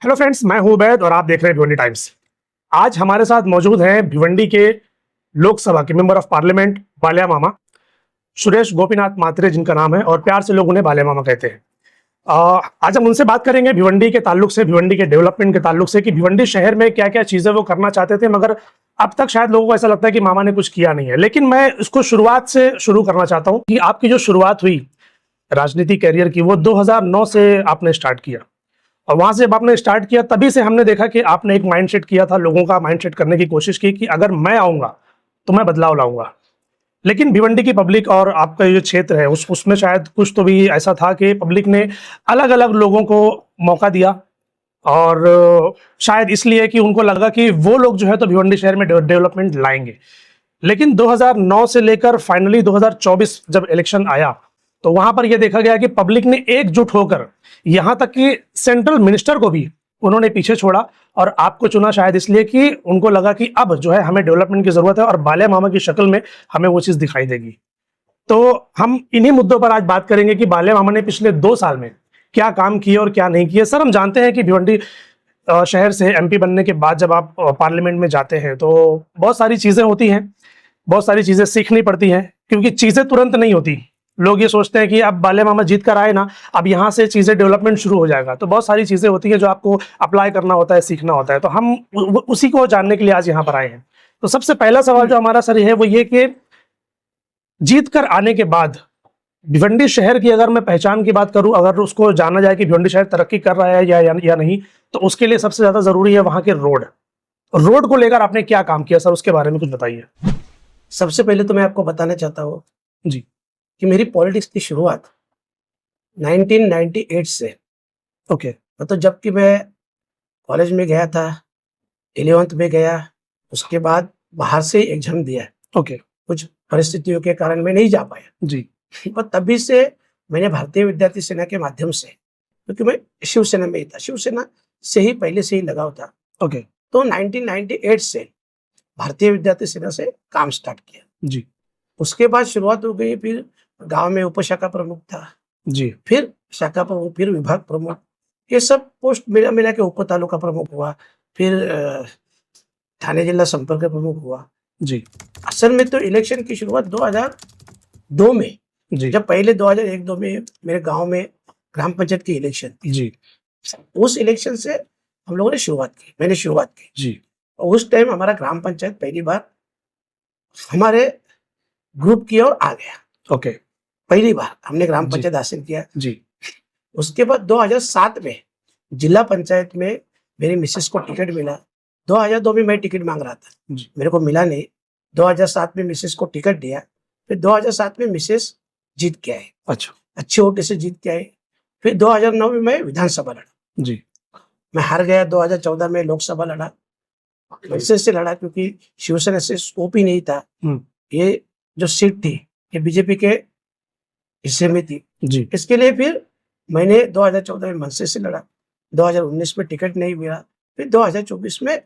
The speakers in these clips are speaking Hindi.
हेलो फ्रेंड्स, मैं हूं उबैद और आप देख रहे हैं भिवंडी टाइम्स। आज हमारे साथ मौजूद हैं भिवंडी के लोकसभा के मेंबर ऑफ पार्लियामेंट बालिया मामा सुरेश गोपीनाथ मात्रे, जिनका नाम है और प्यार से लोग उन्हें बालिया मामा कहते हैं। आज हम उनसे बात करेंगे भिवंडी के ताल्लुक से, भिवंडी के डेवलपमेंट के ताल्लुक से कि भिवंडी शहर में क्या क्या चीजें वो करना चाहते थे, मगर अब तक शायद लोगों को ऐसा लगता है कि मामा ने कुछ किया नहीं है। लेकिन मैं इसको शुरुआत से शुरू करना चाहता हूं कि आपकी जो शुरुआत हुई राजनीति कैरियर की, वो 2009 से आपने स्टार्ट किया और वहां से जब आपने स्टार्ट किया तभी से हमने देखा कि आपने एक माइंडसेट किया था, लोगों का माइंडसेट करने की कोशिश की कि अगर मैं आऊंगा तो मैं बदलाव लाऊंगा। लेकिन भिवंडी की पब्लिक और आपका जो क्षेत्र है उसमें शायद कुछ तो भी ऐसा था कि पब्लिक ने अलग अलग लोगों को मौका दिया और शायद इसलिए कि उनको लगा कि वो लोग जो है तो भिवंडी शहर में डेवलपमेंट लाएंगे। लेकिन 2009 से लेकर फाइनली 2024 जब इलेक्शन आया तो वहां पर यह देखा गया कि पब्लिक ने एकजुट होकर यहां तक कि सेंट्रल मिनिस्टर को भी उन्होंने पीछे छोड़ा और आपको चुना, शायद इसलिए कि उनको लगा कि अब जो है हमें डेवलपमेंट की जरूरत है और बालिया मामा की शक्ल में हमें वो चीज दिखाई देगी। तो हम इन्हीं मुद्दों पर आज बात करेंगे कि बालिया मामा ने पिछले 2 साल में क्या काम किए और क्या नहीं किए। सर, हम जानते हैं कि भिवंडी शहर से एमपी बनने के बाद जब आप पार्लियामेंट में जाते हैं तो बहुत सारी चीजें होती हैं, बहुत सारी चीजें सीखनी पड़ती हैं, क्योंकि चीजें तुरंत नहीं होती। लोग ये सोचते हैं कि अब बालिया मामा जीत कर आए ना, अब यहाँ से चीजें डेवलपमेंट शुरू हो जाएगा। तो बहुत सारी चीजें होती हैं जो आपको अप्लाई करना होता है, सीखना होता है। तो हम उसी को जानने के लिए आज यहाँ पर आए हैं। तो सबसे पहला सवाल जो हमारा सर है वो ये कि जीत कर आने के बाद भिवंडी शहर की अगर मैं पहचान की बात करूं, अगर उसको जाना जाए कि भिवंडी शहर तरक्की कर रहा है या नहीं, तो उसके लिए सबसे ज्यादा जरूरी है वहां के रोड को लेकर आपने क्या काम किया सर, उसके बारे में कुछ बताइए। सबसे पहले तो मैं आपको बताना चाहता हूँ जी कि मेरी पॉलिटिक्स की शुरुआत 1998 से, ओके मतलब जबकि मैं कॉलेज में गया था, 11th में गया, उसके बाद बाहर से एग्जाम दिया। ओके कुछ परिस्थितियों के कारण मैं नहीं जा पाया जी और तभी से मैंने भारतीय विद्यार्थी सेना के माध्यम से, क्योंकि मैं शिवसेना में ही था, शिवसेना से ही पहले से ही लगाव था, ओके तो 1998 से भारतीय विद्यार्थी सेना से काम स्टार्ट किया। जी उसके बाद शुरुआत हो गई, फिर गांव में उपशाखा प्रमुख था, जी फिर शाखा प्रमुख, फिर विभाग प्रमुख, ये सब पोस्ट मिला के उप तालुका प्रमुख हुआ, फिर थाने जिला संपर्क प्रमुख हुआ। जी असल में तो इलेक्शन की शुरुआत 2002 में, जी जब पहले 2001-2 में मेरे गांव में ग्राम पंचायत की इलेक्शन थी, जी उस इलेक्शन से हम लोगों ने शुरुआत की, मैंने शुरुआत की। जी और उस टाइम हमारा ग्राम पंचायत पहली बार हमारे ग्रुप की ओर आ गया, ओके पहली बार हमने ग्राम जी। पंचायत हासिल किया। जी उसके बाद 2007 में जिला पंचायत में मेरी मिसेस को टिकट मिला। 2002 में मैं टिकट मांग रहा था, जी मेरे को मिला नहीं। 2007 में मिसेस को टिकट दिया, फिर 2007 में मिसेस जीत के आए, अच्छा अच्छे वोट से जीत के आए। फिर 2009 में मैं विधानसभा लड़ा, जी मैं हार गया। 2014 में लोकसभा लड़ा, वैसे से लड़ा क्योंकि शिवसेना से स्कोप ही नहीं था। ये जो सीट थी ये बीजेपी के हिस्से में थी, जी इसके लिए फिर मैंने 2014 में मनसे से लड़ा, 2019 में टिकट नहीं मिला, फिर 2024 में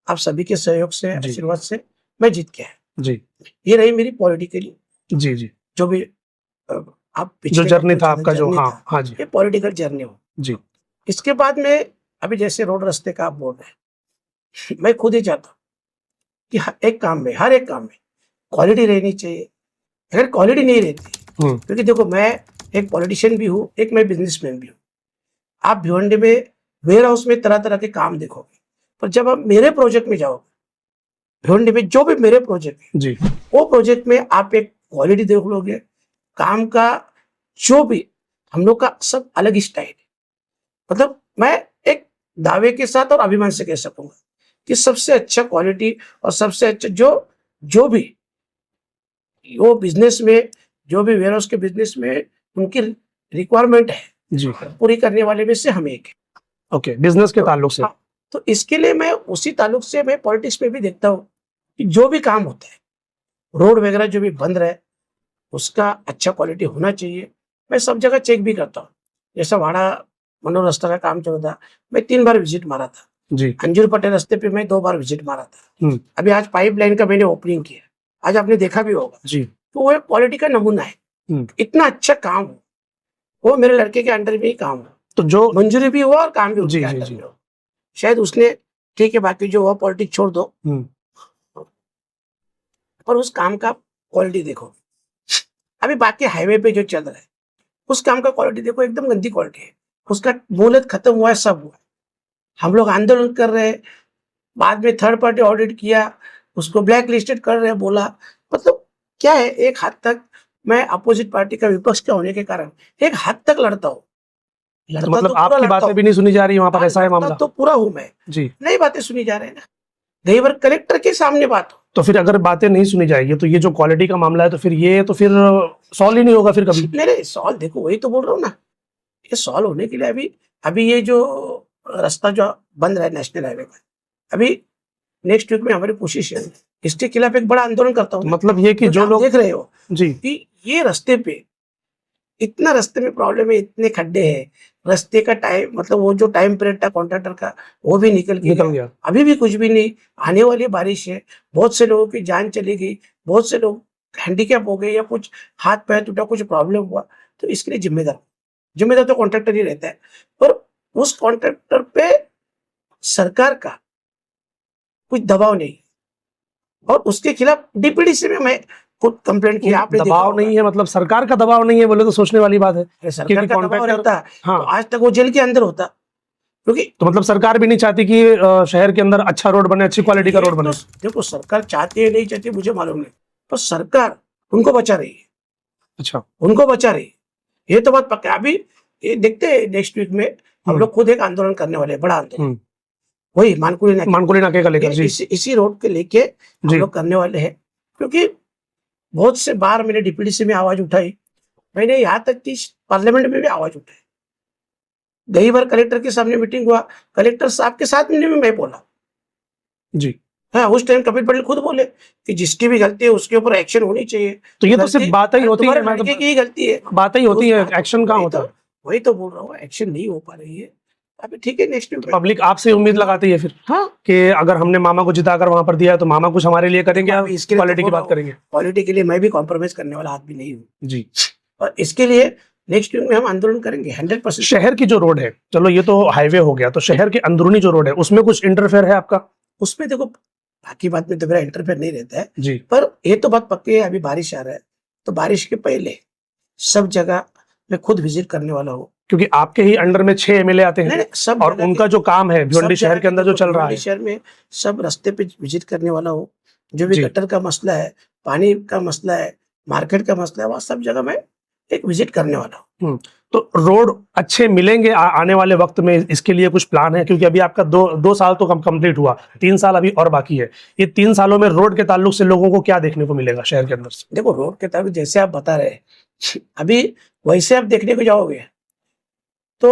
आप सभी के सहयोग से, जी। आशीर्वाद से मैं जीत के आया। जी ये रही मेरी पॉलिटिकली जी जी जो भी आप जो जर्नी था आपका, जो जर्नी हाँ था, हाँ जी ये पॉलिटिकल जर्नी हो। जी इसके बाद में अभी जैसे रोड रास्ते का आप बोल रहे हैं, मैं खुद ही चाहता हूँ कि एक काम में, हर एक काम में क्वालिटी रहनी चाहिए। अगर क्वालिटी नहीं रहती, क्योंकि देखो मैं एक पॉलिटिशियन भी हूँ, एक मैं बिजनेसमैन भी हूँ। आप भिवंडी में वेयर हाउस में तरह तरह के काम देखोगे, पर जब आप मेरे प्रोजेक्ट में जाओगे, भिवंडी में जो भी मेरे प्रोजेक्ट है, जी वो प्रोजेक्ट में आप एक क्वालिटी देख लोगे, काम का जो भी हम लोग का सब अलग ही स्टाइल है। मतलब मैं एक दावे के साथ और अभिमान से कह सकूंगा कि सबसे अच्छा क्वालिटी और सबसे अच्छा जो भी वो बिजनेस में, जो भी वेयर हाउस के बिजनेस में उनकी रिक्वायरमेंट है, जी पूरी करने वाले में से हम एक है। ओके, बिजनेस के ताल्लुक से। हाँ, तो इसके लिए मैं उसी ताल्लुक से मैं पॉलिटिक्स में भी देखता हूँ कि जो भी काम होता है, रोड वगैरह जो भी बंद रहे, उसका अच्छा क्वालिटी होना चाहिए। मैं सब जगह चेक भी करता हूँ। जैसा वाड़ा मनोर रास्ता का काम चल रहा था, मैं 3 बार विजिट मारा था। जी अंजुर पटेल रास्ते पे मैं 2 बार विजिट मारा था। अभी आज पाइपलाइन का मैंने ओपनिंग किया, आज आपने देखा भी होगा। जी तो वो एक क्वालिटी का नमूना है। इतना अच्छा काम हो, वो मेरे लड़के के अंडर में ही काम हो, तो जो मंजूरी भी हुआ और काम भी जी उनके जी अंडर जी में हो। शायद उसने ठीक है बाकी जो हुआ पॉलिटिक्स छोड़ दो, पर उस काम का क्वालिटी देखो। अभी बाकी हाईवे पे जो चल रहा है उस काम का क्वालिटी देखो, एकदम गंदी क्वालिटी है। उसका मोहलत खत्म हुआ है, सब हुआ है। हम लोग आंदोलन कर रहे हैं, बाद में थर्ड पार्टी ऑडिट किया, उसको ब्लैक लिस्टेड कर रहे हैं, बोला। मतलब क्या है, एक हद तक मैं अपोजिट पार्टी का विपक्ष का होने के कारण एक हद तक लड़ता हूँ। लड़ता मतलब तो पूरा आपकी लड़ता बातें हूँ। भी नहीं सुनी जा रही वहां पर, हाँ, ऐसा है लड़ता मामला? तो पूरा हूँ मैं। जी। नई बातें सुनी जा रहे हैं ना, कई बार कलेक्टर के सामने बात हो। तो फिर अगर बातें नहीं सुनी जाएगी तो ये जो क्वालिटी का मामला है तो फिर सॉल्व ही नहीं होगा फिर कभी। नहीं सॉल्व देखो, वही तो बोल रहा हूँ ना, ये सॉल्व होने के लिए अभी अभी ये जो रास्ता जो बन रहा है नेशनल हाईवे का, अभी नेक्स्ट वीक में हमारी कोशिश है इसके खिलाफ एक बड़ा आंदोलन करता हूँ। मतलब ये कि जो आप लोग देख रहे हो जी कि ये रास्ते पे इतना, रास्ते में प्रॉब्लम है, इतने खड्डे हैं, रास्ते का टाइम, मतलब वो जो टाइम पीरियड था कॉन्ट्रैक्टर का वो भी निकल गया। अभी भी कुछ भी नहीं। आने वाली बारिश है, बहुत से लोगों की जान चली गई, बहुत से लोग हैंडीकैप हो गए या कुछ हाथ पैर टूटा, कुछ प्रॉब्लम हुआ, तो इसके लिए जिम्मेदार तो कॉन्ट्रैक्टर ही रहता है। पर उस कॉन्ट्रैक्टर पे सरकार का कुछ दबाव नहीं, और उसके खिलाफ डीपीडीसी में मैं खुद कंप्लेंट किया। आपने देखा दबाव नहीं है, मतलब सरकार का दबाव नहीं है बोले तो सोचने वाली बात है। होगा, सरकार का दबाव रहता है हाँ, तो आज तक वो जेल के अंदर होता, क्योंकि तो मतलब सरकार भी नहीं चाहती कि शहर के अंदर अच्छा रोड बने, अच्छी क्वालिटी का रोड बने। देखो सरकार चाहती है नहीं चाहती मुझे मालूम नहीं, पर सरकार उनको बचा रही है। अच्छा, उनको बचा रही है, ये तो बात पक्का है। अभी ये देखते हैं नेक्स्ट वीक में हम लोग खुद एक आंदोलन करने वाले हैं, बड़ा आंदोलन, वही मानकुली नाके का लेकर, इसी रोड के लेके हम लोग करने वाले हैं। क्योंकि बहुत से बार मैंने डीपीडीसी में आवाज उठाई, मैंने यहाँ तक कि पार्लियामेंट में भी आवाज उठाई। कई बार कलेक्टर के सामने मीटिंग हुआ, कलेक्टर साहब के साथ में मैं बोला जी। हाँ, उस टाइम कपिल पटेल खुद बोले कि जिसकी भी गलती है उसके ऊपर एक्शन होनी चाहिए। तो ये तो सिर्फ बात ही होती है, लड़के की ही गलती है, बात ही होती है, एक्शन कहाँ होता है? वही तो बोल रहा हूँ, एक्शन नहीं हो पा रही है। अभी ठीक है, नेक्स्ट वीक पब्लिक आपसे उम्मीद लगाती है फिर, हाँ, कि अगर हमने मामा को जिताकर वहां पर दिया है तो मामा कुछ हमारे लिए करेंगे, इसके क्वालिटी की बात करेंगे। क्वालिटी के लिए मैं भी कॉम्प्रोमाइज करने वाला आदमी नहीं हूँ जी। और इसके लिए नेक्स्ट वीक में हम आंदोलन करेंगे 100%। शहर की जो रोड है, चलो ये तो हाईवे हो गया, तो शहर के अंदरूनी जो रोड है उसमें कुछ इंटरफेयर है आपका? उसमें देखो बाकी बात में तो मेरा इंटरफेयर नहीं रहता है जी, पर ये तो बात पक्की है, अभी बारिश आ रहा है तो बारिश के पहले सब जगह मैं खुद विजिट करने वाला हूँ। क्योंकि आपके ही अंडर में 6 एमएलए आते हैं, सब और उनका जो काम है भिवंडी शहर के अंदर जो चल रहा है, शहर में सब रास्ते पे विजिट करने वाला हूँ। जो भी गटर का मसला है, पानी का मसला है, मार्केट का मसला है, वह सब जगह मैं एक विजिट करने वाला हूँ। तो रोड अच्छे मिलेंगे आने वाले वक्त में, इसके लिए कुछ प्लान है? क्योंकि अभी आपका दो साल तो कंप्लीट हुआ, 3 साल अभी और बाकी है। ये 3 सालों में रोड के ताल्लुक से लोगों को क्या देखने को मिलेगा शहर के अंदर से? देखो रोड के ताल्लुक जैसे आप बता रहे अभी वैसे आप देखने को जाओगे तो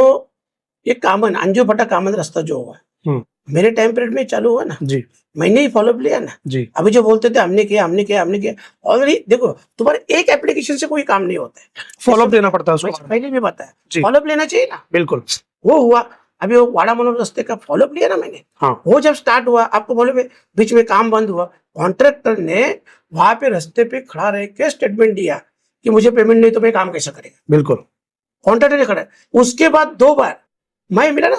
ये कामन अंजू फटा कामन रास्ता जो हुआ मेरे टाइम पीरियड में चालू हुआ ना जी, मैंने ही फॉलोअप लिया ना जी। अभी जो बोलते थे हमने किया ऑलरेडी देखो तुम्हारे एक एप्लीकेशन से कोई काम नहीं होता है, फॉलोअप लेना पड़ता है उसको। पहले भी बताया, जी। फॉलोअप लेना चाहिए ना, बिल्कुल। वो हुआ। अभी वो वाड़ा मनोर रास्ते का फॉलोअप लिया ना मैंने, हाँ। वो जब स्टार्ट हुआ आपको बोले बीच में काम बंद हुआ, कॉन्ट्रैक्टर ने वहां पे रास्ते पे खड़ा रह के स्टेटमेंट दिया कि मुझे पेमेंट नहीं तो मैं काम कैसे करेगा। बिल्कुल, कॉन्ट्रैक्टर ने खड़ा। उसके बाद 2 बार मैं मिला ना,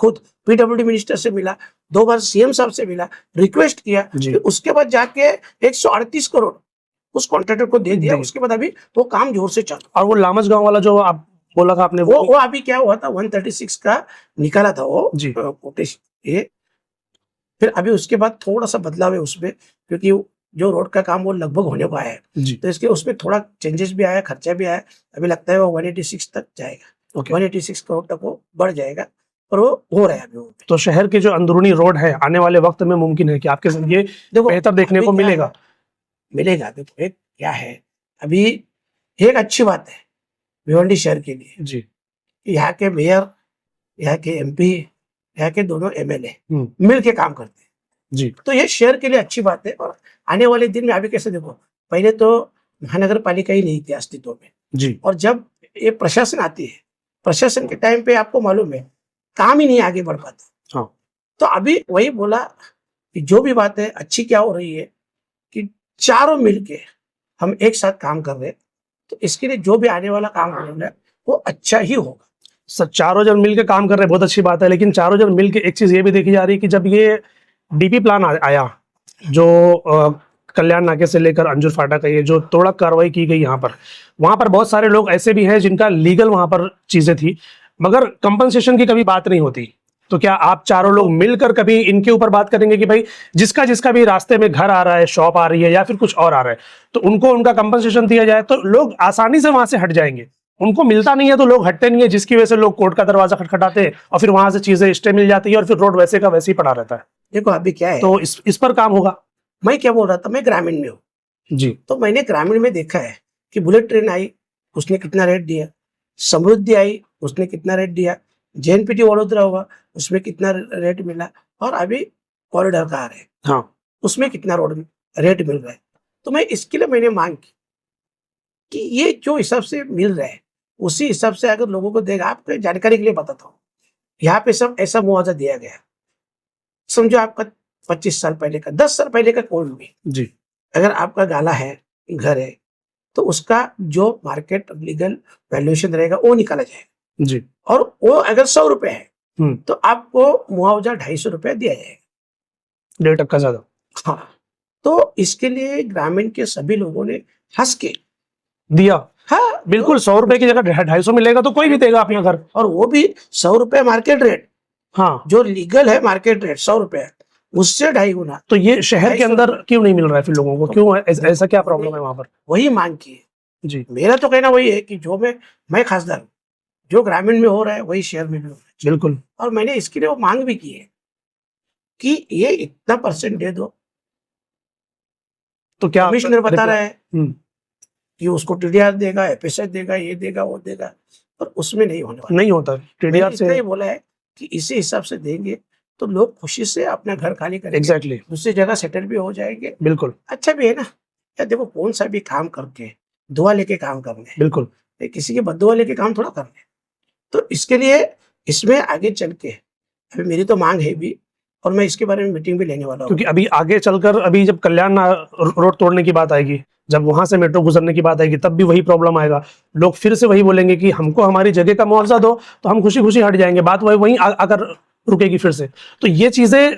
खुद पीडब्ल्यूडी मिनिस्टर से मिला, 2 बार सीएम साहब से मिला, रिक्वेस्ट किया, फिर उसके बाद जाके 138 करोड़ उस कॉन्ट्रैक्टर को दे दिया। उसके बाद अभी वो काम जोर से चल। और वो लामच गांव वाला जो आप बोला था आपने, वो अभी क्या हुआ था 136 का निकाला था वो कोटेशन ये, फिर अभी उसके बाद थोड़ा सा बदलाव है उसमें, क्योंकि जो रोड का काम वो लगभग होने को आया है तो इसके उसमें थोड़ा चेंजेस भी आया, खर्चा भी आया। अभी लगता है वो 186 तक जाएगा, 186 करोड़ तक वो बढ़ जाएगा और वो हो रहा है अभी। तो शहर के जो अंदरूनी रोड है आने वाले वक्त में मुमकिन है कि आपके जरिए बेहतर देखने को मिलेगा? देखो एक क्या है, अभी एक अच्छी बात है भिवंडी शहर के लिए जी, यहाँ के मेयर, यहाँ के एमपी, यहाँ के दोनों एमएलए मिल के काम करते हैं जी। तो ये शहर के लिए अच्छी बात है। और आने वाले दिन में अभी कैसे देखो, पहले तो महानगर पालिका ही नहीं थी अस्तित्व में जी, और जब ये प्रशासन आती है, प्रशासन के टाइम पे आपको मालूम है काम ही नहीं आगे बढ़ पाता। हाँ। तो अभी वही बोला कि जो भी बात है अच्छी क्या हो रही है कि चारों मिलके हम एक साथ काम कर रहे हैं तो इसके लिए जो भी आने वाला काम होना है वो अच्छा ही होगा। चारों जन मिल के काम कर रहे हैं, बहुत अच्छी बात है, लेकिन चारों जन मिल के एक चीज ये भी देखी जा रही है कि जब ये डीपी प्लान आया, जो कल्याण नाके से लेकर अंजुर फाटा का, ये जो तोड़ा कार्रवाई की गई यहाँ पर, वहां पर बहुत सारे लोग ऐसे भी हैं जिनका लीगल वहां पर चीजें थी, मगर कंपनसेशन की कभी बात नहीं होती। तो क्या आप चारों लोग मिलकर कभी इनके ऊपर बात करेंगे कि भाई जिसका जिसका भी रास्ते में घर आ रहा है, शॉप आ रही है या फिर कुछ और आ रहा है, तो उनको उनका कंपनसेशन दिया जाए, तो लोग आसानी से वहां से हट जाएंगे। उनको मिलता नहीं है तो लोग हटते नहीं है, जिसकी वजह से लोग कोर्ट का दरवाजा खटखटाते हैं और फिर वहां से चीजें स्टे मिल जाती है और फिर रोड वैसे का वैसे ही पड़ा रहता है। देखो अभी क्या है, तो इस पर काम होगा। मैं क्या बोल रहा था, मैं ग्रामीण में हूँ, जी तो मैंने ग्रामीण में देखा है कि बुलेट ट्रेन आई, उसने कितना रेट दिया, समृद्धि आई, उसने कितना रेट दिया, जेएनपीटी वडोदरा हुआ, उसमें कितना रेट मिला, और अभी कॉरिडोर का आ रहा है, हाँ, उसमें कितना रोड रेट मिल रहा है। तो मैं इसके लिए मैंने मांग की कि ये जो हिसाब से मिल रहा है उसी हिसाब से अगर लोगों को देगा। आपको जानकारी के लिए बताता हूँ, यहाँ पे सब ऐसा मुआवजा दिया गया, समझो आपका 25 साल पहले का, 10 साल पहले का कोई भी, जी अगर आपका गाला है, घर है, तो उसका जो मार्केट लीगल वैल्यूएशन रहेगा वो निकाला जाएगा, जी, और वो अगर 100 रुपए है हम्म, तो आपको मुआवजा 250 रुपया दिया जाएगा। 1.5% ज्यादा हाँ, तो इसके लिए ग्रामीण के सभी लोगों ने हंस के, दिया। हाँ बिल्कुल, 100 रुपए की जगह 250 मिलेगा तो कोई भी देगा अपना घर। और वो भी 100 रुपए मार्केट रेट, हाँ, जो लीगल है मार्केट रेट 100 रुपए है, उससे 2.5 गुना। तो ये शहर के 250 अंदर क्यों नहीं मिल रहा है फिर लोगों को? क्यों ऐसा क्या प्रॉब्लम है वहां पर? वही मांग की है। जी मेरा तो कहना वही है कि जो मैं खासदार हूँ, जो ग्रामीण में हो रहा है वही शहर में भी हो रहा है। बिल्कुल। और मैंने इसके लिए वो मांग भी की है कि ये इतना परसेंट दे दो। तो क्या कमिश्नर बता रहा है हम्म, कि उसको टीडीआर देगा, एफएसएच देगा, ये देगा, वो देगा, पर उसमें नहीं होने वाला। नहीं होता टीडीआर मैंने इतना से। ही बोला है कि इसी हिसाब से देंगे तो लोग खुशी से अपना घर खाली करेंगे, एग्जैक्टली, दूसरी जगह सेटल भी हो जाएंगे। बिल्कुल अच्छा भी है ना यार, देखो कौन सा भी काम करके दुआ लेके काम करने, बिल्कुल। ये किसी के बददुआ लेके काम थोड़ा करने। तो इसके लिए इसमें आगे चल के अभी मेरी तो मांग है भी, और मैं इसके बारे में मीटिंग भी लेने वाला हूँ। क्योंकि अभी आगे चलकर, अभी जब कल्याण रोड तोड़ने की बात आएगी, जब वहां से मेट्रो गुजरने की बात आएगी, तब भी वही प्रॉब्लम आएगा। लोग फिर से वही बोलेंगे कि हमको हमारी जगह का मुआवजा दो, तो हम खुशी खुशी हट जाएंगे। बात वहीं आकर रुकेगी फिर से। तो ये चीजें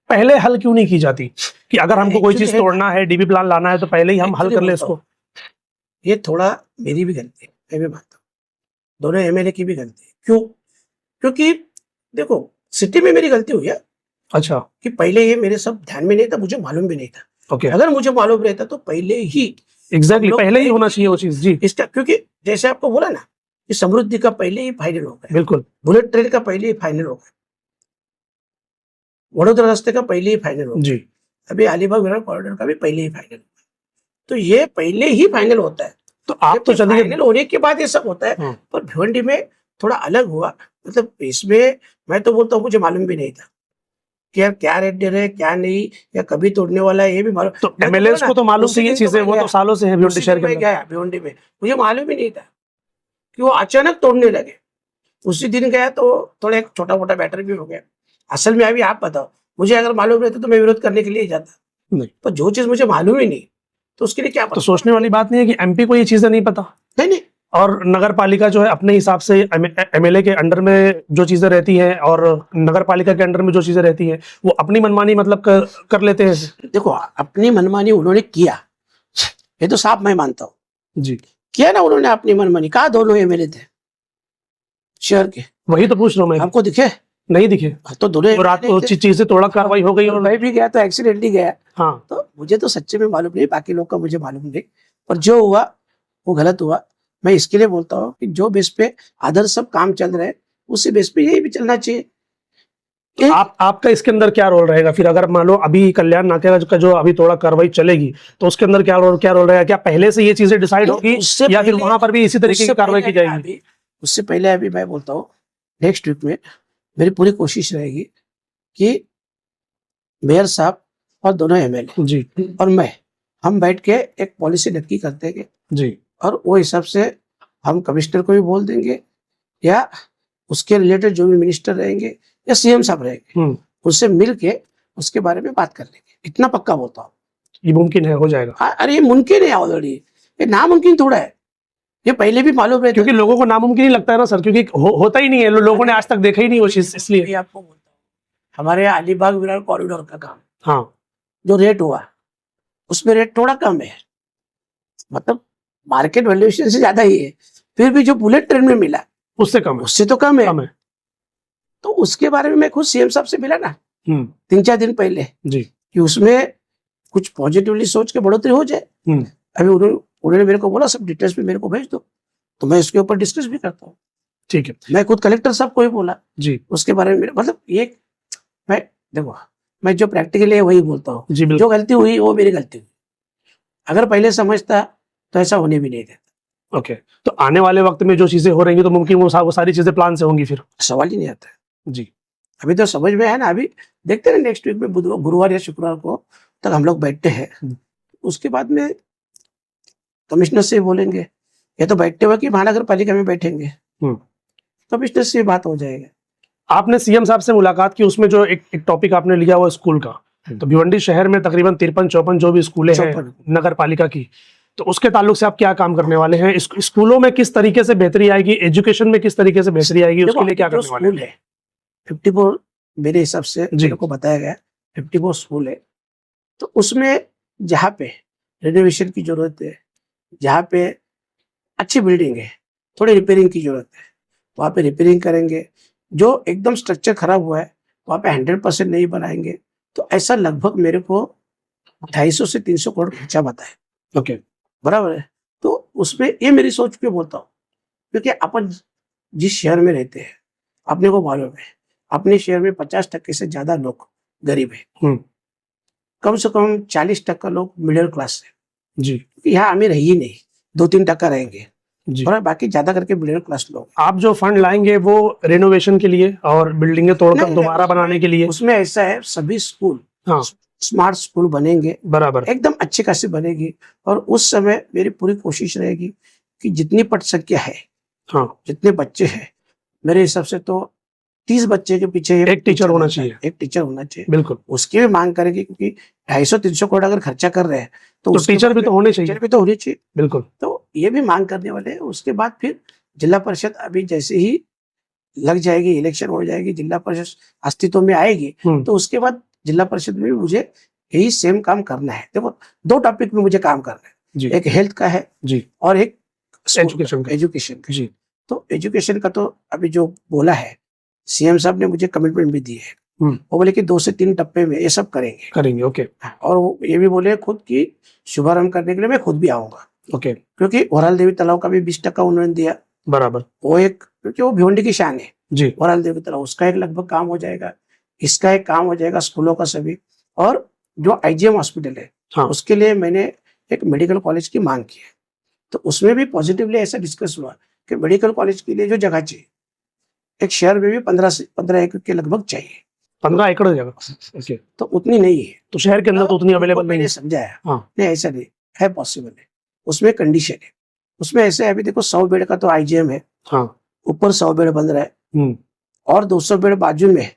पहले हल क्यों नहीं की जाती कि अगर हमको कोई चीज तोड़ना है, डीबी प्लान लाना है, तो पहले ही हम हल कर ले इसको। ये थोड़ा मेरी भी गलती है, मैं भी मानता हूँ, दोनों एमएलए की भी गलती है। क्यों? क्योंकि देखो सिटी में मेरी गलती हुई है। अच्छा, कि पहले ये मेरे सब ध्यान में नहीं था, मुझे मालूम भी नहीं था। ओके, अगर मुझे मालूम रहता तो पहले ही एग्जैक्टली पहले ही होना चाहिए वो चीज। जी इसका, क्योंकि जैसे आपको बोला ना कि समृद्धि का पहले ही फाइनल हो गया, बिल्कुल, बुलेट ट्रेन का पहले ही फाइनल हो गया, वडोदरा रास्ते का पहले ही फाइनल हो गया, जी। अभी अलीबाग विरार कॉरिडोर का भी पहले ही फाइनल हो गया। तो ये पहले ही फाइनल होता है, तो आप तो चलिए, फाइनल होने के बाद ये सब होता है। हाँ। पर भिवंडी में थोड़ा अलग हुआ, मतलब इसमें मैं तो बोलता हूँ मुझे मालूम भी नहीं था कि यार क्या रेट दे रहे हैं क्या नहीं, या कभी तोड़ने वाला है ये भी मालूम। तो एमएलए को तो मालूम थी ये चीजें, वो तो सालों से है भिवंडी शहर के अंदर। गया भिवंडी में, मुझे मालूम ही नहीं था कि वो अचानक तोड़ने लगे। उसी दिन गया तो थोड़ा एक छोटा मोटा बैटर भी हो गया। असल में अभी आप बताओ, मुझे अगर मालूम रहता तो मैं विरोध करने के लिए जाता, नहीं, पर जो चीज मुझे मालूम ही नहीं तो उसके लिए क्या तो सोचने वाली बात नहीं है कि एमपी को ये चीजें नहीं पता, नहीं। और नगर पालिका जो है अपने हिसाब से एमएलए के अंडर में जो चीजें रहती हैं और नगर पालिका के अंडर में जो चीजें रहती हैं वो अपनी मनमानी मतलब कर लेते हैं। देखो अपनी मनमानी उन्होंने किया, ये तो साफ मैं मानता हूँ। जी, किया ना उन्होंने अपनी मनमानी। कहा दोनों एमएलए थे शहर के? वही तो पूछ रहा हूँ मैं। आपको दिखे? नहीं दिखे। तो दोनों रात को चीजें तोड़ा कार्रवाई हो गई और मैं भी गया तो एक्सीडेंटली गया। हाँ, तो मुझे तो सच्चे में मालूम नहीं, बाकी लोग का मुझे मालूम नहीं, पर जो हुआ वो गलत हुआ। मैं इसके लिए बोलता हूँ कि जो बेस पे अदर सब काम चल रहे हैं उसी बेस पे यही भी चलना चाहिए। आपका इसके अंदर क्या रोल रहेगा फिर? अगर मान लो अभी कल्याण नाके का जो अभी थोड़ा कार्रवाई चलेगी तो उसके अंदर क्या रोल रहेगा? क्या पहले से ये चीजें डिसाइड होगी या फिर वहां पर भी इसी तरीके की कार्रवाई की जाएगी? उससे पहले अभी मैं बोलता हूँ नेक्स्ट वीक में मेरी पूरी कोशिश रहेगी कि मेयर साहब और दोनों एमएलए जी और हम बैठ के एक पॉलिसी नक्की कर देंगे जी, और वो हिसाब से हम कमिश्नर को भी बोल देंगे या उसके रिलेटेड जो भी मिनिस्टर रहेंगे या सीएम साहब रहेंगे उससे मिल के उसके बारे में बात कर लेंगे। इतना पक्का बोलता हूँ। ये मुमकिन है, हो जाएगा। अरे ये मुमकिन है ऑलरेडी, ये नामुमकिन थोड़ा है। ये पहले भी मालूम रहता क्योंकि लोगों को नामुमकिन ही लगता है ना सर, क्योंकि होता ही नहीं है, लोगों ने आज तक देखा ही नहीं वो चीज, इसलिए। मैं आपको बोलता हूँ, हमारे यहाँ अलीबाग विरार कॉरिडोर का काम हाँ, जो रेट हुआ उसमें रेट थोड़ा कम है, मतलब मार्केट वैल्यूएशन से ज्यादा ही है, फिर भी जो बुलेट ट्रेन में मिला उससे कम है, उससे तो कम है। कम है। तो उसके बारे में मैं खुद सीएम साहब से मिला ना हम्म, 3-4 दिन पहले जी। कि उसमें कुछ पॉजिटिवली सोच के बढ़ोतरी हो जाए। हम्म, अभी उन्होंने मेरे को बोला सब डिटेल्स में मेरे को भेज दो, तो मैं इसके ऊपर डिस्कस भी करता हूँ। ठीक है मैं खुद कलेक्टर साहब को ही बोला जी। उसके बारे में, मतलब ये मैं देखो, मैं जो प्रैक्टिकली है वही बोलता हूँ, जी बिल्कुल। जो गलती हुई वो मेरी गलती हुई, अगर पहले समझता तो ऐसा होने भी नहीं देता। ओके, तो आने वाले वक्त में जो चीजें हो रही हैं तो मुमकिन वो सारी चीजें प्लान से होंगी फिर। सवाल ही नहीं आता है। जी अभी तो समझ में है ना, अभी देखते हैं नेक्स्ट वीक में गुरुवार या शुक्रवार को तक हम लोग बैठते हैं, उसके बाद में कमिश्नर से बोलेंगे, या तो बैठते हुए कि महानगर पालिका में बैठेंगे, कमिश्नर से बात हो जाएगा। आपने सीएम साहब से मुलाकात की, उसमें जो एक टॉपिक आपने लिया वो स्कूल का, तो भिवंडी शहर में तकरीबन 53-54 जो भी स्कूलें हैं 54 नगर पालिका की, तो उसके ताल्लुक से आप क्या काम करने वाले हैं? स्कूलों में किस तरीके से बेहतरी आएगी, एजुकेशन में किस तरीके से बेहतरी आएगी, उसके लिए क्या जो करने वाले स्कूल है 54 मेरे हिसाब से जी। मेरे को बताया गया 54 स्कूल है, तो उसमें जहाँ पे रेनोवेशन की जरूरत है, जहाँ पे अच्छी बिल्डिंग है, थोड़ी रिपेयरिंग की जरूरत है, वहाँ पे रिपेयरिंग करेंगे। जो एकदम स्ट्रक्चर खराब हुआ है वहाँ पे 100% नहीं बनाएंगे। तो ऐसा लगभग मेरे को 250 से 300 करोड़ खर्चा बताया, ओके, बराबर है। तो उसमें ये मेरी सोच क्यों बोलता हूँ, क्योंकि अपन जिस शहर में रहते हैं अपने को मालूम है, अपने शहर में 50% से ज्यादा लोग गरीब है, कम से कम 40% लोग मिडिल क्लास है जी यहाँ अमीर है ही नहीं, 2-3% रहेंगे जी। और बाकी ज्यादा करके मिडिल क्लास लोग। आप जो फंड लाएंगे वो रेनोवेशन के लिए और बिल्डिंगें तोड़कर नहीं, दोबारा उसमें- बनाने के लिए? उसमें ऐसा है, सभी स्कूल हाँ स्मार्ट स्कूल बनेंगे, बराबर। एकदम अच्छी खासी बनेगी। और उस समय मेरी पूरी कोशिश रहेगी कि जितनी पट संख्या है, हाँ, जितने बच्चे हैं, मेरे हिसाब से तो 30 बच्चे के पीछे एक टीचर होना रहता है, चाहिए। एक टीचर होना चाहिए, बिल्कुल। उसकी भी मांग करेंगे, क्योंकि 250-300 करोड़ अगर खर्चा कर रहे हैं तो उसके टीचर बाद भी तो में होने चाहिए। टीचर भी तो होनी चाहिए। बिल्कुल। तो ये भी मांग करने वाले हैं। उसके बाद फिर जिला परिषद अभी जैसे ही लग जाएगी, इलेक्शन हो जाएगी, जिला परिषद अस्तित्व में आएगी, तो उसके बाद जिला परिषद में भी मुझे यही सेम काम करना है। देखो 2 टॉपिक में मुझे काम करना है, जी एक हेल्थ का है जी, और एक एजुकेशन का। एजुकेशन का। जी तो एजुकेशन का तो अभी जो बोला है सीएम साहब ने मुझे कमिटमेंट भी दी है, वो बोले कि 2 से 3 टप्पे में ये सब करेंगे। ओके और वो ये भी बोले खुद की शुभारंभ करने के लिए मैं खुद भी आऊंगा, ओके, क्योंकि वराल देवी तालाब का भी 20% उन्होंने दिया, बराबर वो एक, क्योंकि वो भिवंडी की शान है जी। वराल देवी तालाब, उसका एक लगभग काम हो जाएगा, इसका एक काम हो जाएगा, स्कूलों का सभी। और जो आईजीएम हॉस्पिटल है, हाँ। उसके लिए मैंने एक मेडिकल कॉलेज की मांग की है, तो उसमें भी पॉजिटिवली ऐसा डिस्कस हुआ कि मेडिकल कॉलेज के लिए जो जगह चाहिए, एक शहर में भी 15 एकड़ के लगभग चाहिए, 15 एकड़ जगह। ओके, तो उतनी नहीं है, तो शहर के अंदर तो उतनी अवेलेबल नहीं मैंने है। समझाया, हाँ। नहीं ऐसा नहीं है, पॉसिबल है, उसमें कंडीशन है, उसमें ऐसे है, अभी देखो 100 बेड का तो आईजीएम है, हाँ, ऊपर 100 बेड बन रहा है, और 200 बेड बाजू में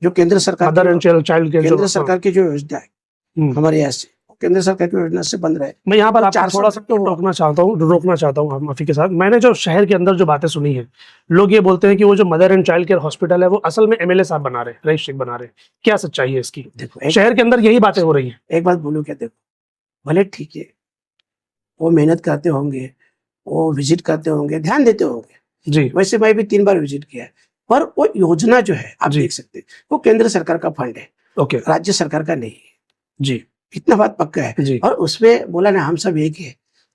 जो केंद्र सरकार मदर एंड चाइल्ड के केंद्र सरकार की जो योजना है हमारे यहाँ से, केंद्र सरकार की योजना से बन रहा है। मैं यहाँ पर तो आपको 400 थोड़ा सा तो रोकना चाहता हूँ माफी के साथ। मैंने जो शहर के अंदर जो बातें सुनी है, लोग ये बोलते हैं कि वो जो mother and child care hospital है वो असल में एमएलए साहब बना रहे हैं, रजिस्ट्रिक्ट बना रहे हैं। क्या सच्चाई है इसकी? देखो शहर के अंदर यही बातें हो रही हैं। एक बात बोलूं क्या, देखो भले ठीक है, वो मेहनत करते होंगे, वो विजिट करते होंगे, ध्यान देते होंगे जी, वैसे मैं भी 3 बार विजिट किया है, पर वो योजना जो है आप देख सकते हैं, वो केंद्र सरकार का फंड है, ओके राज्य सरकार का नहीं है, जी इतना बात पक्का है। जी। और उसमें बोला ना हम सब एक है,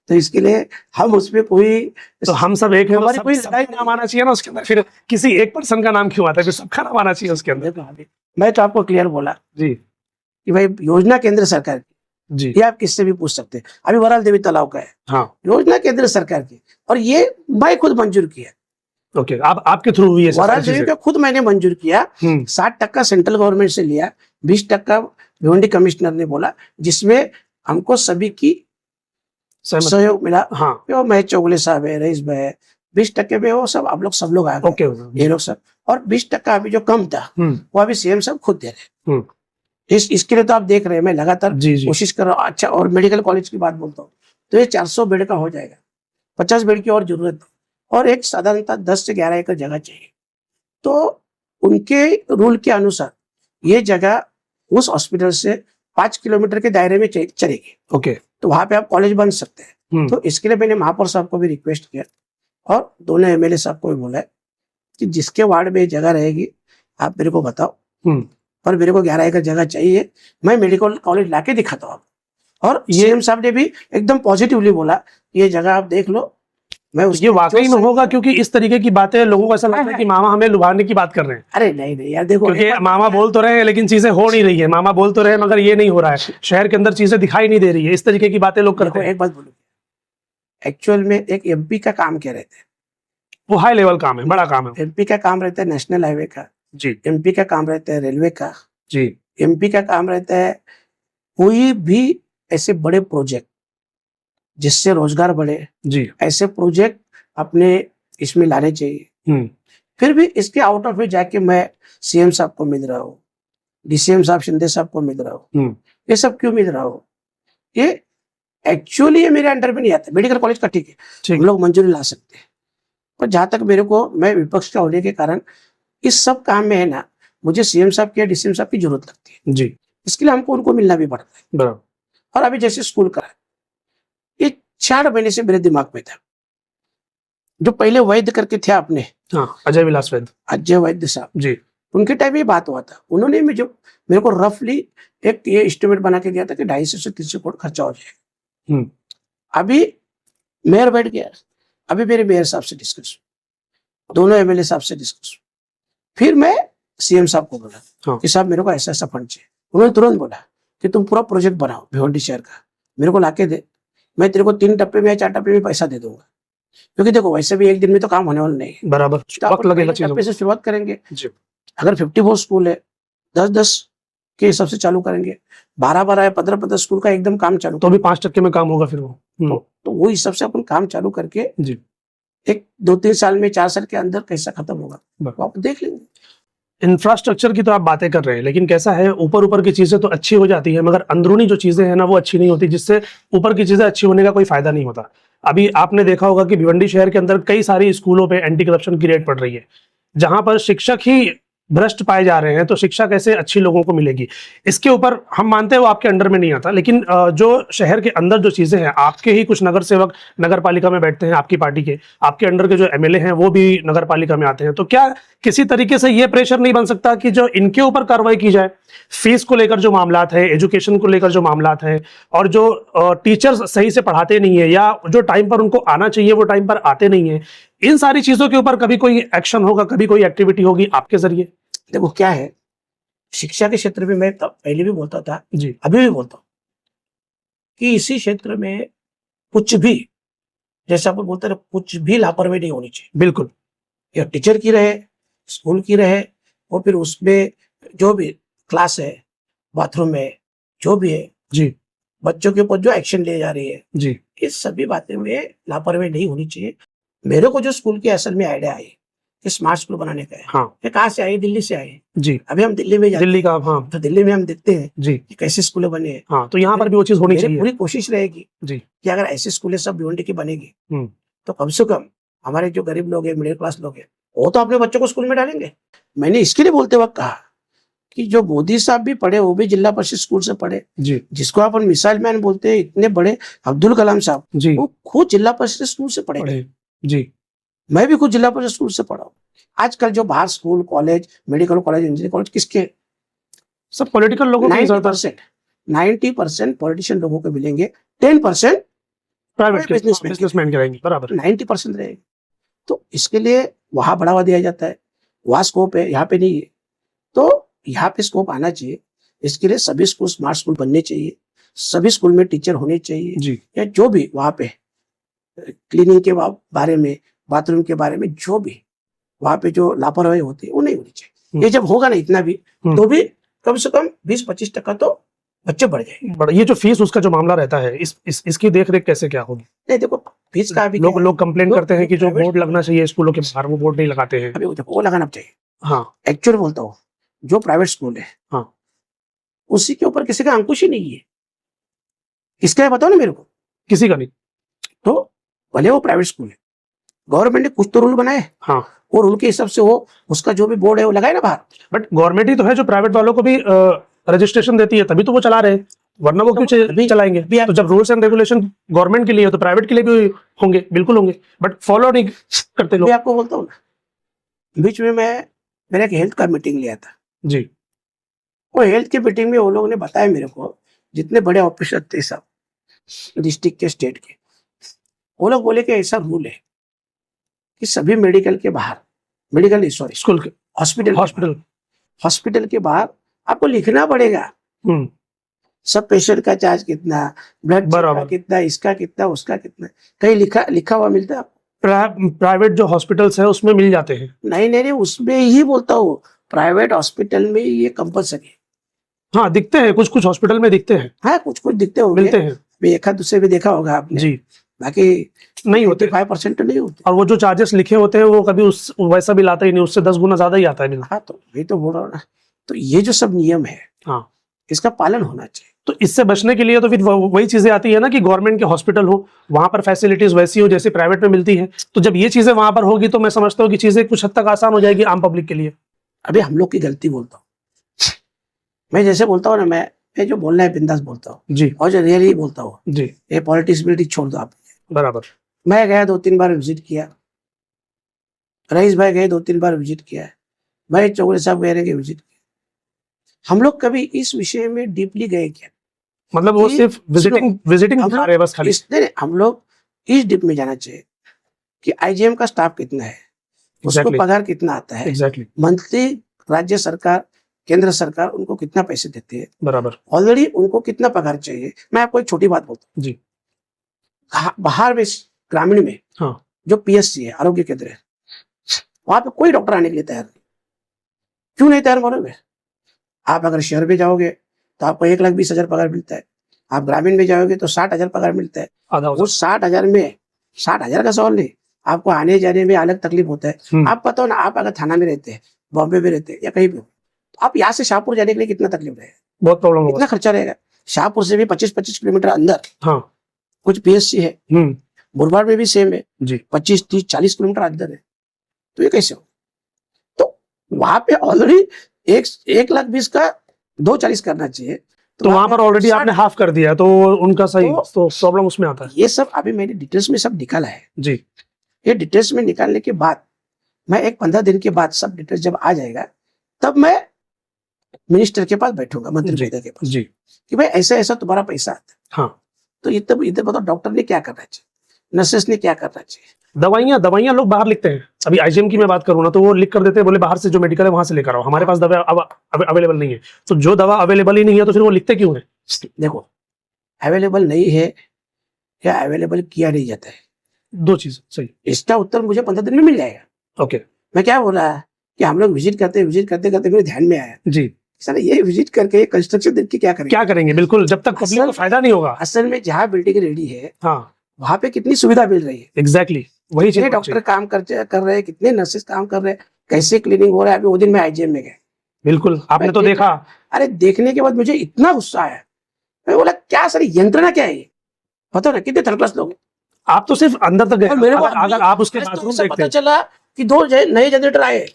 तो इसके लिए हम उसमें कोई, तो हम सब एक है, हमारी तो कोई सबका लड़ाई नाम आना चाहिए ना उसके अंदर, फिर किसी एक पर्सन का नाम क्यों आता है? फिर सबका नाम आना चाहिए उसके अंदर। देखो अभी मैं तो आपको क्लियर बोला जी कि भाई योजना केंद्र सरकार की, जी, ये आप किससे भी पूछ सकते हैं। अभी वराल देवी तालाब का है, हाँ योजना केंद्र सरकार की, और ये मैं खुद मंजूर किया, ओके, आपके थ्रू हुई है सब वराल सारी देवी चीजें? का खुद मैंने मंजूर किया, 60% सेंट्रल गवर्नमेंट से लिया, 20% भिवंडी कमिश्नर ने बोला, जिसमें हमको सभी की सहयोग मिला। हाँ वो महेश चौगले साहब है, रईस भाई है, 20% में वो सब आप लोग सब लोग आ गए, ओके ये लोग सब, और 20% अभी जो कम था वो अभी सीएम साहब खुद दे रहे हैं। इसके लिए तो आप देख रहे हैं मैं लगातार जी जी कोशिश कर रहा हूँ। अच्छा, और मेडिकल कॉलेज की बात बोलता हूँ तो ये 400 बेड का हो जाएगा, 50 बेड की और जरूरत है और एक साधारणतः 10 से 11 एकड़ जगह चाहिए। तो उनके रूल के अनुसार ये जगह उस हॉस्पिटल से 5 किलोमीटर के दायरे में चलेगी। ओके। तो वहां पे आप कॉलेज बन सकते हैं। हम्म। तो इसके लिए मैंने महापौर साहब को भी रिक्वेस्ट किया और दोनों एमएलए साहब को भी बोला है कि जिसके वार्ड में ये जगह रहेगी आप मेरे को बताओ, पर मेरे को 11 एकड़ जगह चाहिए, मैं मेडिकल कॉलेज लाके दिखाता हूँ। और सीएम साहब ने भी एकदम पॉजिटिवली बोला ये जगह आप देख लो। मैं ये वाकई में होगा, क्योंकि इस तरीके की बातें लोगों को ऐसा लगता है कि मामा हमें लुभाने की बात कर रहे हैं। अरे नहीं नहीं यार, देखो क्योंकि मामा बोल तो रहे हैं लेकिन चीजें हो नहीं रही है, मामा बोल तो रहे हैं मगर ये नहीं हो रहा है, शहर के अंदर चीजें दिखाई नहीं दे रही है, इस तरीके की बातें लोग करते हैं। एक बात बोलूं, एक्चुअल में एक एमपी का काम क्या रहता है, वो हाई लेवल काम है, बड़ा काम है। एमपी का काम रहता है नेशनल हाईवे का जी, एमपी का काम रहता है रेलवे का जी, एमपी का काम रहता है कोई भी ऐसे बड़े प्रोजेक्ट जिससे रोजगार बढ़े, जी, ऐसे प्रोजेक्ट अपने इसमें लाने चाहिए। फिर भी इसके आउट ऑफ में जाके मैं सीएम साहब को मिल रहा हूँ, डीसीएम साहब शिंदे साहब को मिल रहा हूँ, ये सब क्यों मिल रहा हूँ? ये एक्चुअली ये मेरे अंडर में नहीं आता। मेडिकल कॉलेज का ठीक है, हम लोग मंजूरी ला सकते हैं, पर जहां तक मेरे को, मैं विपक्ष का होने के कारण इस सब काम में है ना, मुझे सीएम साहब की या डीसीएम साहब की जरूरत लगती है जी, इसके लिए हमको उनको मिलना भी पड़ता है। बराबर। और अभी जैसे स्कूल का ये 4 महीने से मेरे दिमाग में था, जो पहले वैद्य करके थे आपने, हाँ, अजय विलास वैद्य, अजय वैद्य साहब जी, उनके टाइम ये बात हुआ था। उन्होंने मेरे को रफली एक ये एस्टिमेट बना के दिया था कि 250 से 300 करोड़ खर्चा हो जाएगा। अभी मेयर बैठ गया, अभी मेरे मेयर साहब से डिस्कस, दोनों एमएलए साहब से डिस्कस, फिर मैं सीएम साहब को बोला कि साहब मेरे को ऐसा ऐसा फंड चाहिए। उन्होंने तुरंत बोला कि तुम पूरा प्रोजेक्ट बनाओ भिवंडी शहर का, मेरे को लाके दे, मैं तेरे को 3 टप्पे में या 4 टप्पे में पैसा दे दूंगा। क्योंकि देखो वैसे भी एक दिन में तो काम होने वाला नहीं है, बराबर, वक्त लगेगा चीजों टप्पे से शुरुआत करेंगे। जी। अगर 54 स्कूल है, 10-10 के हिसाब से चालू करेंगे, 12-12 या 15-15 स्कूल का एकदम काम चालू, तो भी 5% में काम होगा फिर वो। तो वो हिसाब से अपन काम चालू करके जी, एक 2-3 साल में 4 साल के अंदर कैसा खत्म होगा वो आप देख लेंगे। इंफ्रास्ट्रक्चर की तो आप बातें कर रहे हैं, लेकिन कैसा है, ऊपर ऊपर की चीजें तो अच्छी हो जाती है मगर अंदरूनी जो चीजें हैं ना वो अच्छी नहीं होती, जिससे ऊपर की चीजें अच्छी होने का कोई फायदा नहीं होता। अभी आपने देखा होगा कि भिवंडी शहर के अंदर कई सारी स्कूलों पे एंटी करप्शन की रेड पड़ रही है, जहां पर शिक्षक ही भ्रष्ट पाए जा रहे हैं, तो शिक्षा कैसे अच्छी लोगों को मिलेगी? इसके ऊपर हम मानते हैं वो आपके अंडर में नहीं आता, लेकिन जो शहर के अंदर जो चीजें हैं, आपके ही कुछ नगर सेवक नगर पालिका में बैठते हैं, आपकी पार्टी के, आपके अंडर के जो एमएलए हैं वो भी नगर पालिका में आते हैं, तो क्या किसी तरीके से ये प्रेशर नहीं बन सकता कि जो इनके ऊपर कार्रवाई की जाए? फीस को लेकर जो मामलात है, एजुकेशन को लेकर जो मामलात है, और जो टीचर्स सही से पढ़ाते नहीं है या जो टाइम पर उनको आना चाहिए वो टाइम पर आते नहीं है, इन सारी चीजों के ऊपर कभी कोई एक्शन होगा, कभी कोई एक्टिविटी होगी आपके जरिए? देखो क्या है, शिक्षा के क्षेत्र में मैं पहले भी बोलता था जी, अभी भी बोलता हूँ कि इसी क्षेत्र में कुछ भी, जैसा अपन बोलते हैं, कुछ भी लापरवाही नहीं होनी चाहिए। बिल्कुल, या टीचर की रहे, स्कूल की रहे, और फिर उसमें जो भी क्लास है, बाथरूम है, जो भी है, जी, बच्चों के ऊपर जो एक्शन ले जा रही है, जी, इस सभी बातें में लापरवाही नहीं होनी चाहिए। मेरे को जो स्कूल की असल में आइडिया आई कि स्मार्ट स्कूल बनाने का है, हाँ, ये कहाँ से आई? दिल्ली से आई। जी, अभी हम दिल्ली में जाते दिल्ली का, हाँ, तो दिल्ली में हम देखते हैं जी, कि कैसे स्कूलें बने हैं। हाँ, तो यहाँ पर भी वो चीज होनी मेरी चाहिए। पूरी कोशिश रहेगी जी, कि अगर ऐसी स्कूलें सब भिवंडी की बनेगी हम्म, तो कम से कम हमारे जो गरीब लोग हैं, मिडिल क्लास लोग हैं, वो तो अपने बच्चों को स्कूल में डालेंगे। मैंने इसके लिए बोलते वक्त कहा कि जो मोदी साहब भी पढ़े, वो भी जिला परिषद स्कूल से पढ़े, जी, जिसको अपन मिसाइल मैन बोलते हैं, इतने बड़े अब्दुल कलाम साहब, जी, वो खुद जिला परिषद स्कूल से पढ़े। पढ़े, जी, मैं भी खुद जिला परिषद स्कूल से पढ़ा हूँ। आजकल जो बाहर school, college, medical college, engineering college किसके? सब पॉलिटिकल लोगों की 90% पॉलिटिशियन लोगों को मिलेंगे, 10% प्राइवेट बिजनेसमैन बिजनेसमैन के रहेंगे, बराबर। 90% रहेंगे। तो इसके लिए वहां बढ़ावा दिया जाता है, वहां स्कोप है, यहाँ पे नहीं है। तो यहाँ पे स्कोप आना चाहिए। इसके लिए सभी स्कूल स्मार्ट स्कूल बनने चाहिए, सभी स्कूल में टीचर होने चाहिए, जी, या जो भी वहां पे क्लीनिंग के बारे में, बाथरूम के बारे में, जो भी वहां पे जो लापरवाही होती है वो नहीं होनी चाहिए। ये जब होगा ना इतना भी, तो भी कम से कम 20-25% तो बच्चे बढ़ जाएंगे। ये जो फीस उसका जो मामला रहता है, इसकी देख रेख कैसे क्या होगी? नहीं देखो, फीस का अभी लोग कंप्लेंट करते हैं कि जो बोर्ड लगना चाहिए स्कूलों के बाहर, वो बोर्ड नहीं लगाते हैं। अभी वो लगाना चाहिए। हाँ, एक्चुअल बोलता हूँ, जो प्राइवेट स्कूल है, हाँ, उसी के ऊपर किसी का अंकुश ही नहीं है। किसका है बताओ ना मेरे को। किसी का नहीं। तो भले वो प्राइवेट स्कूल है, गवर्नमेंट ने कुछ तो रूल बनाए, हाँ, वो रूल के हिसाब से वो उसका जो भी बोर्ड है वो लगाए ना बाहर। बट गवर्नमेंट ही तो है जो प्राइवेट वालों को भी रजिस्ट्रेशन देती है, तभी तो वो चला रहे हैं, वरना वो क्यों अभी- चलाएंगे? अभी आप- तो जब रूल्स एंड रेगुलेशन गवर्नमेंट के लिए है तो प्राइवेट के लिए भी होंगे, बिल्कुल होंगे, बट फॉलो नहीं करते लोग। मैं आपको बोलता हूँ ना, बीच में मैंने एक हेल्थ का मीटिंग लिया था। जी, वो हेल्थ की मीटिंग में वो लोगों ने बताया मेरे को, जितने बड़े ऑफिसर थे सब डिस्ट्रिक्ट के, स्टेट के, वो लोग बोले कि ऐसा रूल है कि सभी मेडिकल के बाहर, मेडिकल नहीं सॉरी, स्कूल के हॉस्पिटल हॉस्पिटल के बाहर आपको लिखना पड़ेगा हम्म, सब पेशेंट का चार्ज कितना, ब्लड बराबर। कितना, इसका कितना, उसका कितना, कहीं लिखा हुआ मिलता है आपको? प्राइवेट जो हॉस्पिटल्स है उसमें मिल जाते हैं। नहीं, उसमें ही बोलता हूँ, प्राइवेट हॉस्पिटल में ये कंपलसरी है। हाँ, दिखते हैं, कुछ कुछ हॉस्पिटल में दिखते हैं, हाँ, कुछ दिखते होंगे, मिलते हैं अभी एक हाथ दूसरे भी देखा होगा आपने, जी, बाकी नहीं होते। 5% तो नहीं होते। और वो जो चार्जेस लिखे होते हैं वो कभी उस वैसा भी लाता ही नहीं, उससे 10 गुना ज्यादा ही आता है बिल। हाँ, तो वही तो बोल रहा हूँ ना, तो ये जो सब नियम है, हाँ, इसका पालन होना चाहिए। तो इससे बचने के लिए तो फिर वही चीजें आती है ना कि गवर्नमेंट के हॉस्पिटल हो, वहां पर फैसिलिटीज वैसी हो जैसे प्राइवेट में मिलती है, तो जब ये चीजें वहां पर होगी तो मैं समझता हूँ कि चीजें कुछ हद तक आसान हो जाएगी आम पब्लिक के लिए। अभी हम लोग की गलती बोलता हूँ, मैं जैसे बोलता हूँ ना, मैं जो बोलना है बिंदास बोलता हूँ, जी और जो रियली बोलता हूँ, जी, ये पॉलिटिक्स छोड़ दो आप। बराबर। मैं गया 2-3 बार विजिट किया, रईस भाई गए 2-3 बार विजिट किया है, भाई चौगले साहब गए रहेंगे विजिट किया। हम लोग कभी इस विषय में डीपली गए क्या? मतलब वो कि सिर्फ विजिटिंग हम जा रहे हैं बस खाली। हम लोग इस डीप में जाना चाहिए कि आईजीएम का स्टाफ कितना है, उसको Exactly. पगार कितना आता है, एग्जैक्टली, मंथली राज्य सरकार, केंद्र सरकार उनको कितना पैसे देती है, बराबर। ऑलरेडी उनको कितना पगार चाहिए। मैं आपको एक छोटी बात बोलता हूँ, जी, बाहर में ग्रामीण में हाँ, जो पीएससी है, आरोग्य केंद्र है, वहां पे कोई डॉक्टर आने के लिए तैयार नहीं। क्यों नहीं तैयार मालूम है? आप अगर शहर में जाओगे तो आपको 1,20,000 पगार मिलता है, आप ग्रामीण में जाओगे तो 60,000 पगार मिलता है। आधा हो वो 60,000 में 60,000 का सवाल नहीं, आपको आने जाने में अलग तकलीफ होता है। आप पता हो ना, आप अगर थाना में रहते हैं, बॉम्बे में रहते हैं या कहीं भी, तो आप यहाँ से शाहपुर जाने के लिए कितना तकलीफ रहेगा, बहुत प्रॉब्लम कितना होगा। खर्चा रहेगा। शाहपुर से भी 25-25 किलोमीटर अंदर हाँ, कुछ पीएससी है, मुरबाड में भी सेम है, जी, 25-30-40 किलोमीटर अंदर है। तो ये कैसे हो? तो वहां पे ऑलरेडी 1,20,000 का 2,40 करना चाहिए, तो वहां पर ऑलरेडी आपने हाफ कर दिया, तो उनका सही, तो प्रॉब्लम उसमें आता है। ये सब अभी मैंने डिटेल्स में सब निकाला है जी, ये डिटेल्स में निकालने के बाद मैं एक 15 दिन के बाद सब डिटेल्स जब आ जाएगा, तब मैं मिनिस्टर के पास बैठूंगा, मंत्री जी, महोदय के पास, जी, कि भाई ऐसा ऐसा तुम्हारा पैसा आता है, हाँ, तो इधर बताओ डॉक्टर ने क्या करना चाहिए, नर्सेस ने क्या करना चाहिए। दवाइयाँ लोग बाहर लिखते हैं। अभी आईजीएम की मैं बात करूँ ना, तो वो लिख कर देते हैं, बोले बाहर से जो मेडिकल है वहां से लेकर आओ, हमारे पास दवा अवेलेबल नहीं है। तो जो दवा अवेलेबल ही नहीं है तो फिर वो लिखते क्यों है? देखो, अवेलेबल नहीं है या अवेलेबल किया नहीं जाता है, दो चीज सही। इसका उत्तर मुझे 15 दिन में मिल जाएगा। ओके, मैं क्या बोल रहा है कि हम लोग विजिट करते मेरे ध्यान में आया, जी, सर ये विजिट करके कंस्ट्रक्शन देख के क्या करेंगे। बिल्कुल, जब तक पब्लिक को फायदा नहीं होगा। असल में जहाँ बिल्डिंग रेडी है, हाँ, वहां पे कितनी सुविधा मिल रही है, एग्जैक्टली, वही कितने चीज डॉक्टर काम कर रहे हैं, कितने नर्सेस काम कर रहे हैं, कैसे क्लीनिंग हो रहा है। अभी वो दिन मैं आईजीएम में गया, बिल्कुल, आपने मैं तो देखा। अरे देखने के बाद मुझे इतना गुस्सा आया, मैं बोला क्या सर यंत्रणा क्या है ये, पता ना कितने थर्ड क्लास लोग हैं। आप तो सिर्फ अंदर तक गए, और मेरे को अगर आप उसके आज तो बाथरूम उसे देखते पता हैं, चला कि 2 नए जनरेटर आए,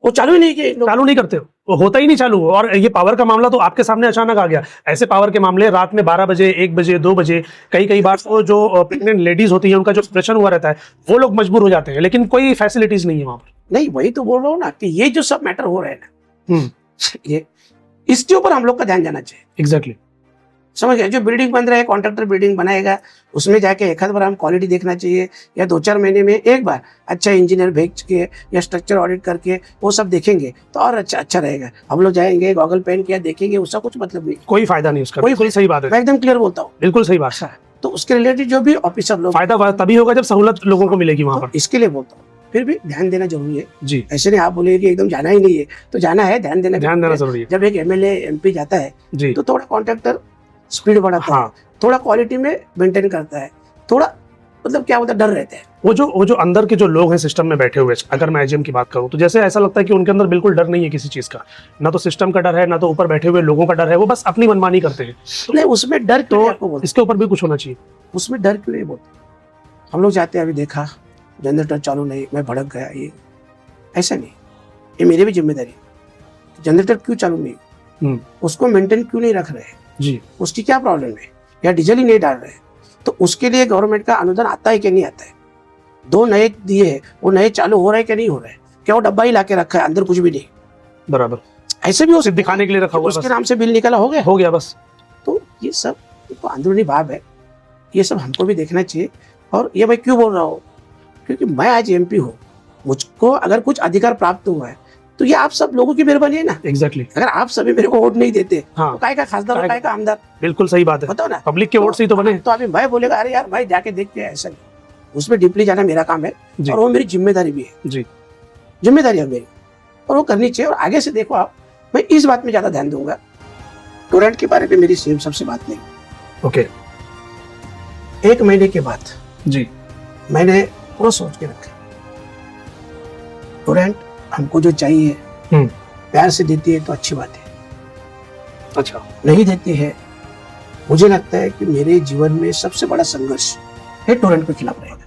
वो चालू ही नहीं किए लोग। चालू नहीं करते, वो होता ही नहीं चालू। और ये पावर का मामला तो आपके सामने अचानक आ गया। ऐसे पावर के मामले रात में 12 बजे, 1 बजे, 2 बजे, कई बार तो जो प्रेग्नेंट लेडीज होती है उनका जो ऑपरेशन हुआ रहता है, वो लोग मजबूर हो जाते हैं, लेकिन कोई फैसिलिटीज नहीं है वहां पर। नहीं, वही तो बोल रहा हूँ ना कि ये जो सब मैटर हो रहे हैं ना, ये इसके ऊपर हम लोग का ध्यान जाना चाहिए। एग्जैक्टली, समझ गए? जो बिल्डिंग बन रहा है, कॉन्ट्रैक्टर बिल्डिंग बनाएगा, उसमें जाके एक आध बार हम क्वालिटी देखना चाहिए, या 2-4 महीने में एक बार अच्छा इंजीनियर भेज के या स्ट्रक्चर ऑडिट करके वो सब देखेंगे तो और अच्छा रहेगा। हम लोग जाएंगे गॉगल पहन के देखेंगे, उसका कुछ मतलब नहीं, कोई फायदा नहीं उसका। कोई बिल्कुल सही बात है, मैं एकदम क्लियर बोलता हूँ। बिल्कुल सही बात है। तो उसके रिलेटेड जो भी ऑफिसर लोग, फायदा तभी होगा जब सहूलत लोगों को मिलेगी वहां पर। इसके लिए बोलता हूँ, फिर भी ध्यान देना जरूरी है। जी, ऐसे नहीं आप बोलिए कि एकदम जाना ही नहीं है, तो जाना है, ध्यान देना जरूरी है। जब एक एमएलए एमपी जाता है जी, तो थोड़ा कॉन्ट्रैक्टर स्पीड बढ़ाता है, थोड़ा क्वालिटी में मेंटेन करता है, थोड़ा मतलब क्या होता है, डर रहता है। वो जो अंदर के जो लोग हैं सिस्टम में बैठे हुए, अगर मैं आईजीएम की बात करूं तो जैसे ऐसा लगता है कि उनके अंदर बिल्कुल डर नहीं है किसी चीज का, ना तो सिस्टम का डर है, ना तो ऊपर बैठे हुए लोगों का डर है, वो बस अपनी मनमानी करते हैं। नहीं, उसमें डर क्यों नहीं आपको बोलते? इसके ऊपर भी कुछ होना चाहिए। उसमें डर क्यों नहीं बोलते? हम लोग जाते हैं, अभी देखा जनरेटर चालू नहीं, मैं भड़क गया, ये ऐसा नहीं, ये मेरी भी जिम्मेदारी है। जनरेटर क्यों चालू नहीं, उसको मेंटेन क्यों नहीं रख रहे हैं जी, उसकी क्या प्रॉब्लम है, या डीजल ही नहीं डाल रहे हैं, तो उसके लिए गवर्नमेंट का अनुदान आता है कि नहीं आता है। 2 नए दिए, वो नए चालू हो रहे हैं कि नहीं हो रहे, क्या वो डब्बा ही ला के रखा है, अंदर कुछ भी नहीं, बराबर, ऐसे भी हो सिर्फ दिखाने के लिए रखा हुआ, उसके नाम से बिल निकला, हो गया। बस। तो ये सब तो अंदरूनी भाव है, ये सब हमको भी देखना चाहिए। और ये मैं क्यों बोल रहा हूँ, क्योंकि मैं आज एमपी हूँ, मुझको अगर कुछ अधिकार प्राप्त हुआ है तो ये आप सब लोगों की मेहरबानी है ना। एग्जैक्टली, अगर आप सभी मेरे को वोट नहीं देते हाँ, तो काय का खासदार और काय का आमदार, बिल्कुल सही बात है, बताओ ना, पब्लिक के वोट से ही तो बने। तो अभी भाई बोलेगा अरे यार भाई जाके देख के, ऐसा नहीं, उसमें डीपली जाना मेरा काम है जी। और वो मेरी जिम्मेदारी भी है, जी, जिम्मेदारी है मेरी, और वो करनी चाहिए। और आगे से देखो आप, मैं इस बात में ज्यादा ध्यान दूंगा, टोरेंट के बारे में मेरी सेम सबसे बात नहीं। ओके, 1 महीने के बाद जी, मैंने पूरा सोच के रखा, टोरेंट हमको जो चाहिए प्यार से देती है तो अच्छी बात है, अच्छा, नहीं देती है, मुझे लगता है कि मेरे जीवन में सबसे बड़ा संघर्ष है टोरेंट के खिलाफ रहेगा।